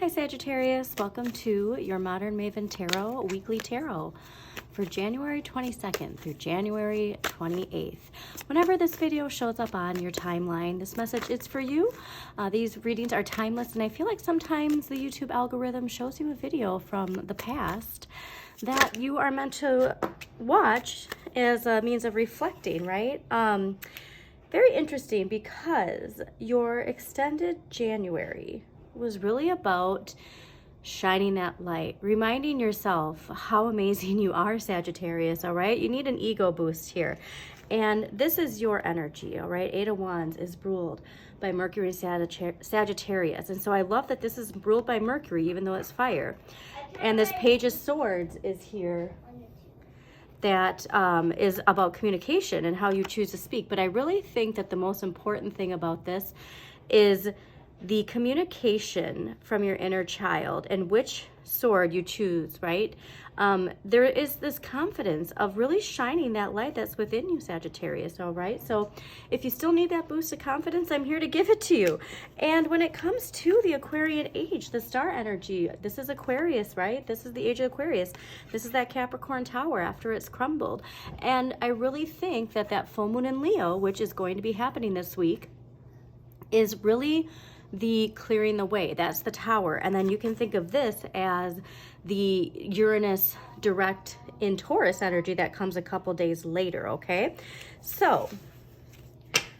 Hi Sagittarius, welcome to your Modern Maven Tarot Weekly Tarot for January 22nd through January 28th. Whenever this video shows up on your timeline, this message is for you. These readings are timeless, and I feel like sometimes the YouTube algorithm shows you a video from the past that you are meant to watch as a means of reflecting, right? Very interesting, because your extended January was really about shining that light, reminding yourself how amazing you are, Sagittarius, all right? You need an ego boost here. And this is your energy, all right? Eight of Wands is ruled by Mercury and Sagittarius. And so I love that this is ruled by Mercury, even though it's fire. And this Page of Swords is here. That is about communication and how you choose to speak. But I really think that the most important thing about this is the communication from your inner child and which sword you choose, right? There is this confidence of really shining that light that's within you, Sagittarius, all right? So if you still need that boost of confidence, I'm here to give it to you. And when it comes to the Aquarian age, the star energy, this is Aquarius, right? This is the age of Aquarius. This is that Capricorn tower after it's crumbled. And I really think that that full moon in Leo, which is going to be happening this week, is really the clearing the way. That's the tower. And then you can think of this as the Uranus direct in Taurus energy that comes a couple days later, okay? So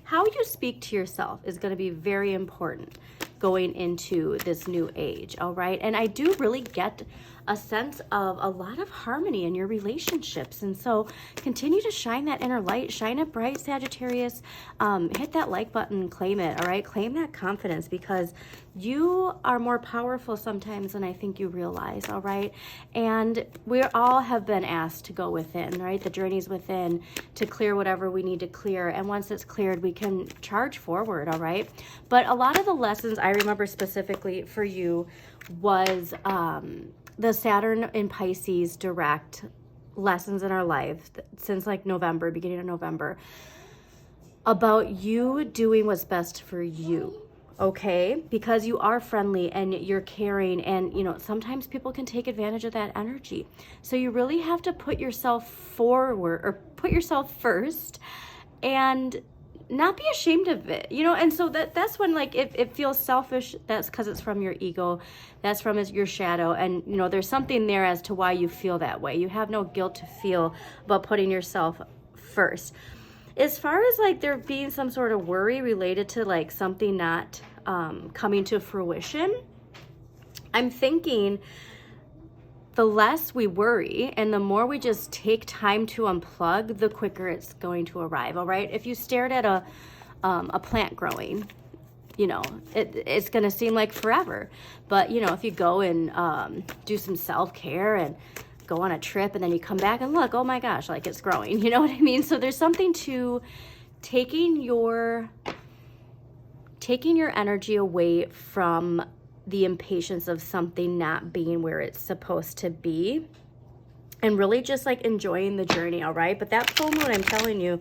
how you speak to yourself is going to be very important going into this new age, all right? And I do really get a sense of a lot of harmony in your relationships. And so continue to shine that inner light, shine it bright, Sagittarius. Hit that like button, claim it, all right? Claim that confidence, because you are more powerful sometimes than I think you realize, all right? And we all have been asked to go within, right? The journey's within to clear whatever we need to clear. And once it's cleared, we can charge forward, all right? But a lot of the lessons I remember specifically for you was the Saturn in Pisces direct lessons in our life since like November, beginning of November, about you doing what's best for you, okay? Because you are friendly and you're caring, and you know, sometimes people can take advantage of that energy. So you really have to put yourself forward, or put yourself first, and not be ashamed of it, you know? And so that's when, like, if it feels selfish, that's because it's from your ego, that's from your shadow. And you know, there's something there as to why you feel that way. You have no guilt to feel about putting yourself first. As far as like there being some sort of worry related to like something not coming to fruition, I'm thinking the less we worry and the more we just take time to unplug, the quicker it's going to arrive, all right? If you stared at a plant growing, you know, it's going to seem like forever. But, you know, if you go and do some self-care and go on a trip and then you come back and look, oh my gosh, like it's growing, you know what I mean? So there's something to taking your energy away from the impatience of something not being where it's supposed to be, and really just like enjoying the journey, all right? But that full moon, I'm telling you,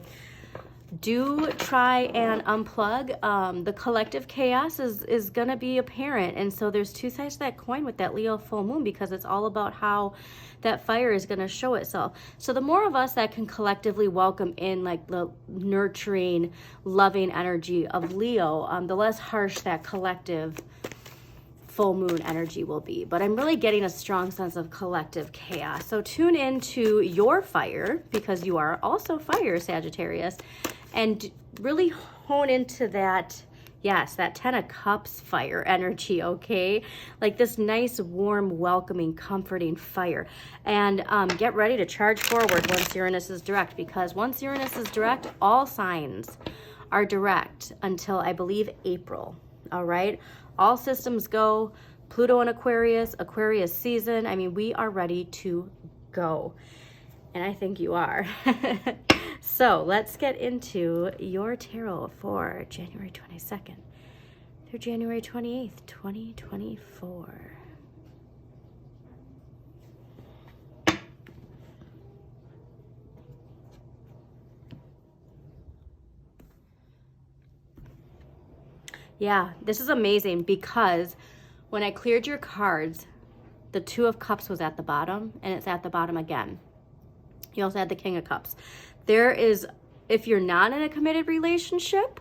do try and unplug. The collective chaos is gonna be apparent, and so there's two sides to that coin with that Leo full moon, because it's all about how that fire is gonna show itself. So the more of us that can collectively welcome in like the nurturing, loving energy of Leo, the less harsh that collective full moon energy will be. But I'm really getting a strong sense of collective chaos. So tune into your fire, because you are also fire, Sagittarius, and really hone into that, yes, that 10 of Cups fire energy, okay? Like this nice, warm, welcoming, comforting fire. And get ready to charge forward once Uranus is direct, because once Uranus is direct, all signs are direct until I believe April, all right? All systems go. Pluto in Aquarius, Aquarius season. I mean, we are ready to go. And I think you are. So let's get into your tarot for January 22nd through January 28th, 2024. Yeah, this is amazing, because when I cleared your cards, the Two of Cups was at the bottom, and it's at the bottom again. You also had the King of Cups. There is, if you're not in a committed relationship,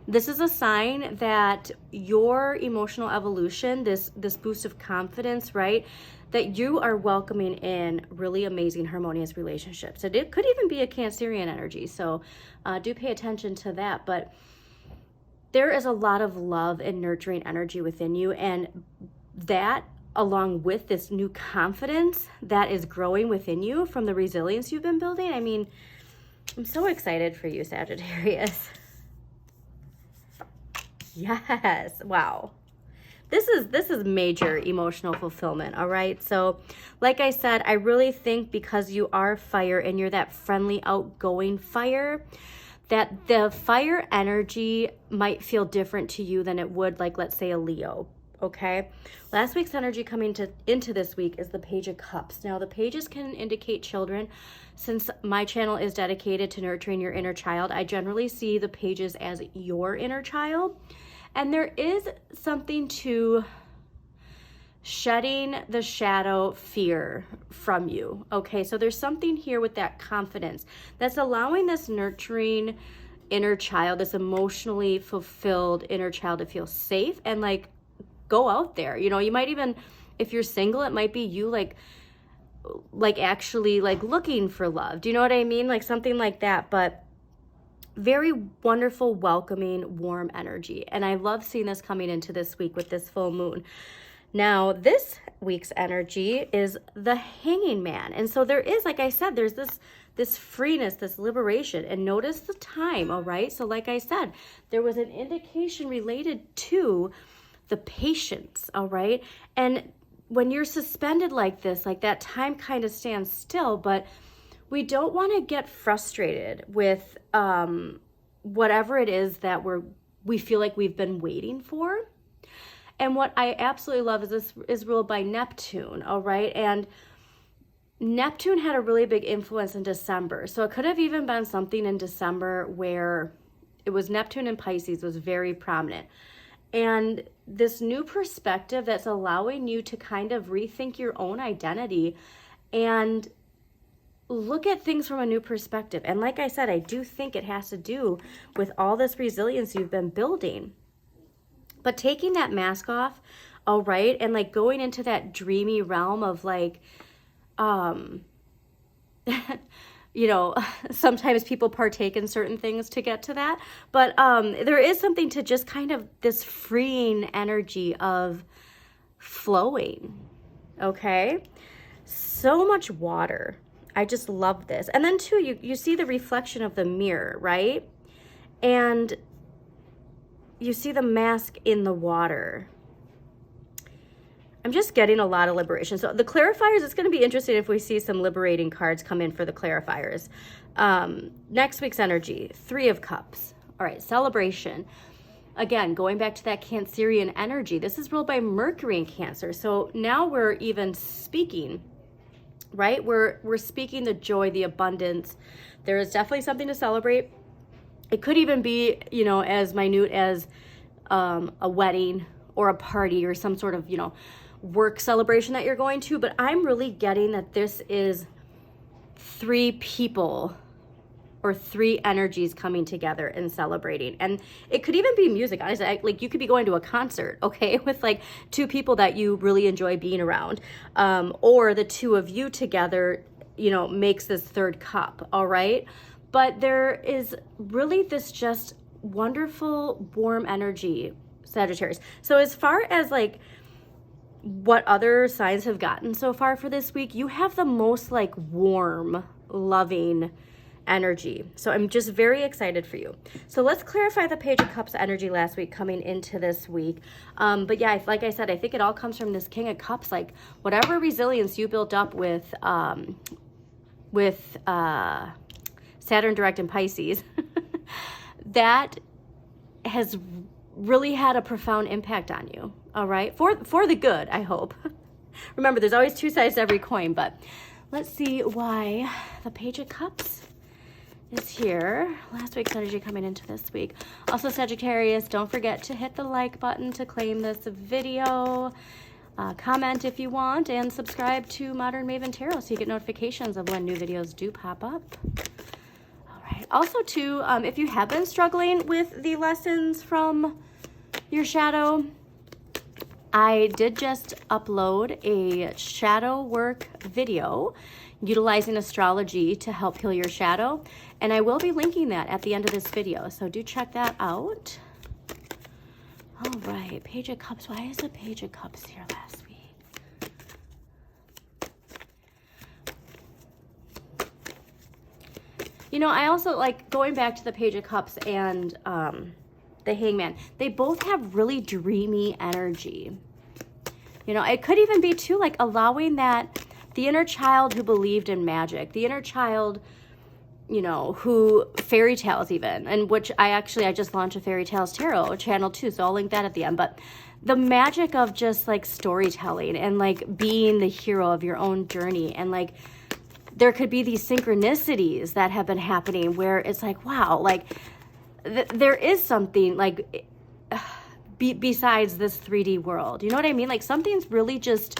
this is a sign that your emotional evolution, this boost of confidence, right, that you are welcoming in really amazing, harmonious relationships. And it could even be a Cancerian energy, so do pay attention to that. But there is a lot of love and nurturing energy within you, and that, along with this new confidence that is growing within you from the resilience you've been building. I mean, I'm so excited for you, Sagittarius. Yes. Wow. This is major emotional fulfillment, all right? So, like I said, I really think because you are fire and you're that friendly, outgoing fire, that the fire energy might feel different to you than it would, like, let's say, a Leo, okay? Last week's energy coming into this week is the Page of Cups. Now, the pages can indicate children. Since my channel is dedicated to nurturing your inner child, I generally see the pages as your inner child. And there is something to shedding the shadow fear from you, okay? So there's something here with that confidence that's allowing this nurturing inner child, this emotionally fulfilled inner child, to feel safe and, like, go out there. You know, you might even, if you're single, it might be you like actually like looking for love. Do you know what I mean? Like something like that. But very wonderful, welcoming, warm energy. And I love seeing this coming into this week with this full moon. Now, this week's energy is the Hanging Man. And so there is, like I said, there's this freeness, this liberation. And notice the time, all right? So like I said, there was an indication related to the patience, all right? And when you're suspended like this, like that time kind of stands still, but we don't want to get frustrated with whatever it is that we feel like we've been waiting for. And what I absolutely love is this is ruled by Neptune, all right? And Neptune had a really big influence in December. So it could have even been something in December where it was Neptune and Pisces was very prominent. And this new perspective that's allowing you to kind of rethink your own identity and look at things from a new perspective. And like I said, I do think it has to do with all this resilience you've been building. But taking that mask off, all right, and like going into that dreamy realm of like, you know, sometimes people partake in certain things to get to that. But there is something to just kind of this freeing energy of flowing, okay? So much water. I just love this. And then too, you see the reflection of the mirror, right? And you see the mask in the water. I'm just getting a lot of liberation. So the clarifiers, it's going to be interesting if we see some liberating cards come in for the clarifiers. Next week's energy, Three of Cups. All right, celebration. Again, going back to that Cancerian energy, this is ruled by Mercury in Cancer. So now we're even speaking, right? We're speaking the joy, the abundance. There is definitely something to celebrate. It could even be, you know, as minute as a wedding or a party or some sort of, you know, work celebration that you're going to. But I'm really getting that this is three people or three energies coming together and celebrating. And it could even be music. Honestly, like you could be going to a concert, okay, with like two people that you really enjoy being around. Or the two of you together, you know, makes this third cup, all right? But there is really this just wonderful, warm energy, Sagittarius. So as far as like what other signs have gotten so far for this week, you have the most like warm, loving energy. So I'm just very excited for you. So let's clarify the Page of Cups energy last week coming into this week. But yeah, like I said, I think it all comes from this King of Cups, like whatever resilience you built up with Saturn direct in Pisces, that has really had a profound impact on you, all right? For the good, I hope. Remember, there's always two sides to every coin, but let's see why the Page of Cups is here. Last week's energy coming into this week. Also, Sagittarius, don't forget to hit the like button to claim this video. Comment if you want, and subscribe to Modern Maven Tarot so you get notifications of when new videos do pop up. All right. Also, too, if you have been struggling with the lessons from your shadow, I did just upload a shadow work video utilizing astrology to help heal your shadow, and I will be linking that at the end of this video, so do check that out. All right, Page of Cups. Why is the Page of Cups here last week? You know, I also like going back to the Page of Cups and the Hangman. They both have really dreamy energy. You know, it could even be too like allowing that the inner child who believed in magic, the inner child, you know, who fairy tales even, and which I just launched a Fairy Tales Tarot channel too, so I'll link that at the end. But the magic of just like storytelling and like being the hero of your own journey, and like there could be these synchronicities that have been happening where it's like, wow, like there is something like besides this 3D world. You know what I mean? Like something's really just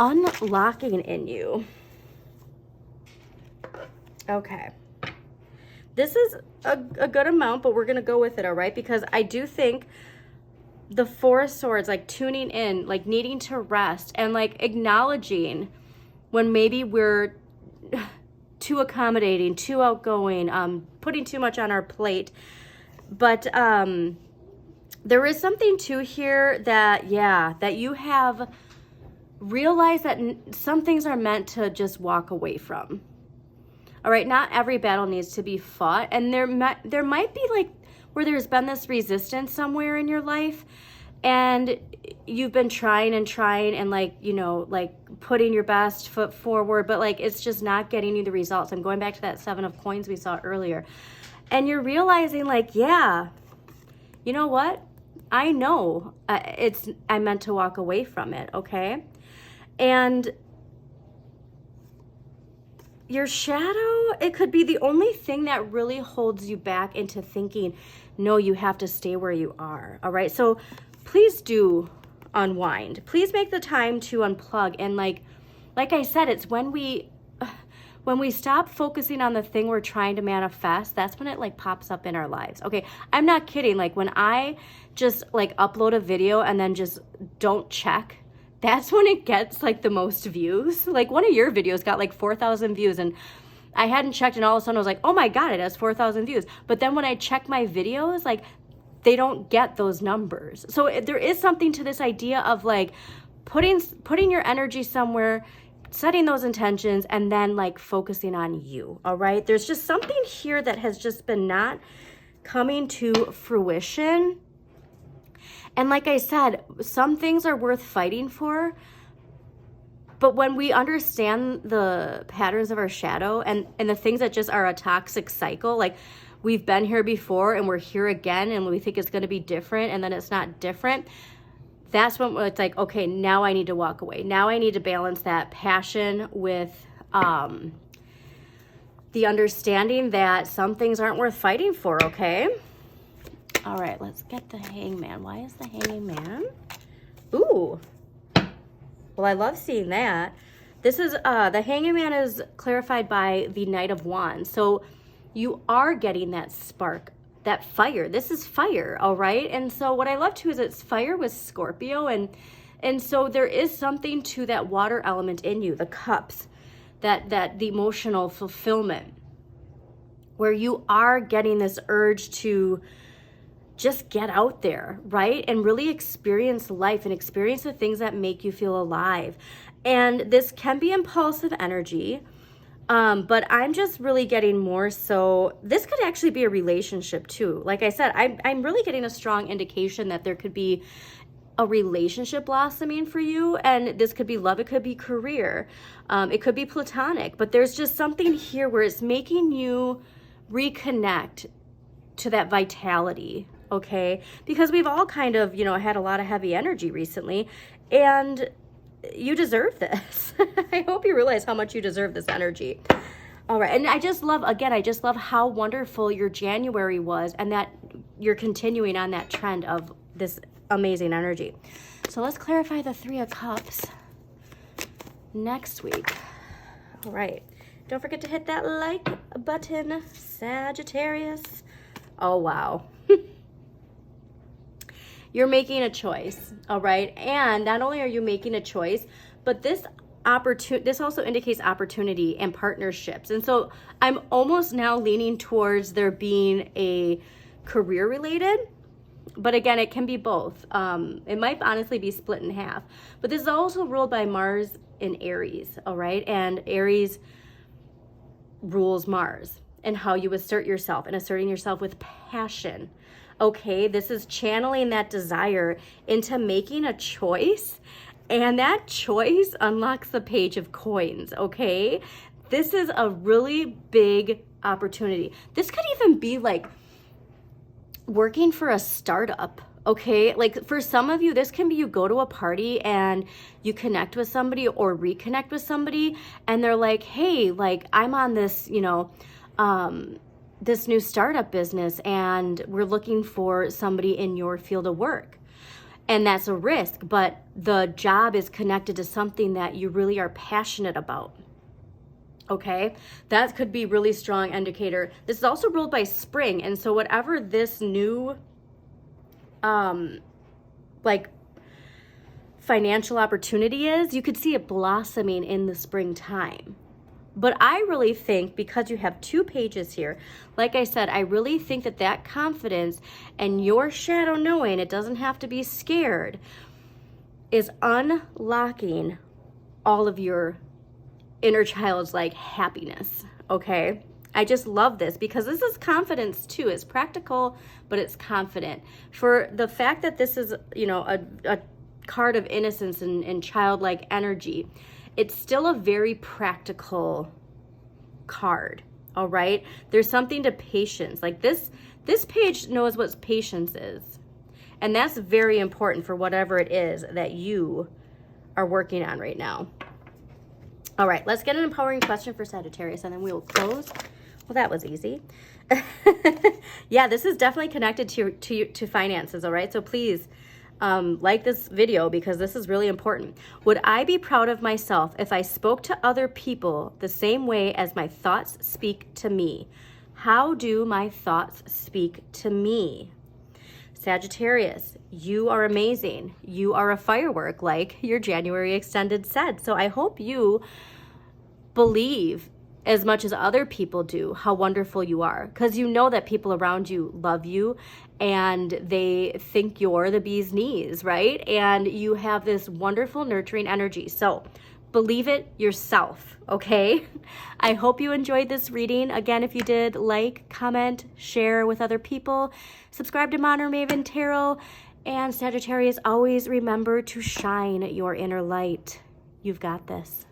unlocking in you. Okay. This is a good amount, but we're going to go with it, all right? Because I do think the Four of Swords, like tuning in, like needing to rest and like acknowledging when maybe we're too accommodating, too outgoing, putting too much on our plate. But there is something too here that, yeah, that you have realized that some things are meant to just walk away from. All right, not every battle needs to be fought, and there might be like where there's been this resistance somewhere in your life, and you've been trying and like, you know, like putting your best foot forward, but like it's just not getting you the results. I'm going back to that 7 of Coins we saw earlier, and you're realizing like, yeah, you know what? I know I meant to walk away from it, okay? And your shadow, it could be the only thing that really holds you back into thinking, no, you have to stay where you are, all right? So please do unwind. Please make the time to unplug. And like I said, it's when we stop focusing on the thing we're trying to manifest, that's when it like pops up in our lives. Okay, I'm not kidding. Like when I just like upload a video and then just don't check, that's when it gets like the most views. Like one of your videos got like 4,000 views, and I hadn't checked, and all of a sudden I was like, oh my God, it has 4,000 views. But then when I check my videos, like they don't get those numbers. So there is something to this idea of like putting your energy somewhere, setting those intentions, and then like focusing on you, all right? There's just something here that has just been not coming to fruition. And like I said, some things are worth fighting for, but when we understand the patterns of our shadow and the things that just are a toxic cycle, like we've been here before and we're here again and we think it's going to be different and then it's not different, that's when it's like, okay, now I need to walk away. Now I need to balance that passion with the understanding that some things aren't worth fighting for, okay? All right, let's get the Hangman. Why is the Hangman? Ooh. Well, I love seeing that. This is, the Hangman is clarified by the Knight of Wands. So you are getting that spark, that fire. This is fire, all right? And so what I love too is it's fire with Scorpio. And so there is something to that water element in you, the cups, that the emotional fulfillment, where you are getting this urge to just get out there, right? And really experience life and experience the things that make you feel alive. And this can be impulsive energy, but I'm just really getting more so, this could actually be a relationship too. Like I said, I'm really getting a strong indication that there could be a relationship blossoming for you. And this could be love, it could be career, it could be platonic, but there's just something here where it's making you reconnect to that vitality, okay? Because we've all kind of, you know, had a lot of heavy energy recently, and you deserve this. I hope you realize how much you deserve this energy. All right, and I just love, again, I just love how wonderful your January was and that you're continuing on that trend of this amazing energy. So let's clarify the Three of Cups next week. All right, don't forget to hit that like button, Sagittarius. Oh, wow. You're making a choice, all right? And not only are you making a choice, but this also indicates opportunity and partnerships. And so I'm almost now leaning towards there being a career related, but again, it can be both. It might honestly be split in half, but this is also ruled by Mars in Aries, all right? And Aries rules Mars and how you assert yourself and asserting yourself with passion. Okay, this is channeling that desire into making a choice, and that choice unlocks the Page of Coins, okay? This is a really big opportunity. This could even be like working for a startup, okay? Like for some of you, this can be you go to a party and you connect with somebody or reconnect with somebody, and they're like, hey, like I'm on this, you know, this new startup business and we're looking for somebody in your field of work. And that's a risk, but the job is connected to something that you really are passionate about. Okay, that could be really strong indicator. This is also ruled by spring, and so whatever this new like financial opportunity is, you could see it blossoming in the springtime. But I really think, because you have two pages here, like I said, I really think that that confidence and your shadow knowing it doesn't have to be scared is unlocking all of your inner child's like happiness, okay? I just love this because this is confidence too. It's practical, but it's confident. For the fact that this is, you know, a card of innocence and childlike energy, it's still a very practical card, all right? There's something to patience. Like this page knows what patience is. And that's very important for whatever it is that you are working on right now. All right, let's get an empowering question for Sagittarius and then we will close. Well, that was easy. Yeah, this is definitely connected to finances, all right? So please, like this video because this is really important. Would I be proud of myself if I spoke to other people the same way as my thoughts speak to me? How do my thoughts speak to me? Sagittarius, you are amazing. You are a firework, like your January extended said. So I hope you believe as much as other people do how wonderful you are, because you know that people around you love you and they think you're the bee's knees, right? And you have this wonderful nurturing energy. So believe it yourself, okay? I hope you enjoyed this reading. Again, if you did, like, comment, share with other people, subscribe to Modern Maven Tarot, and Sagittarius, always remember to shine your inner light. You've got this.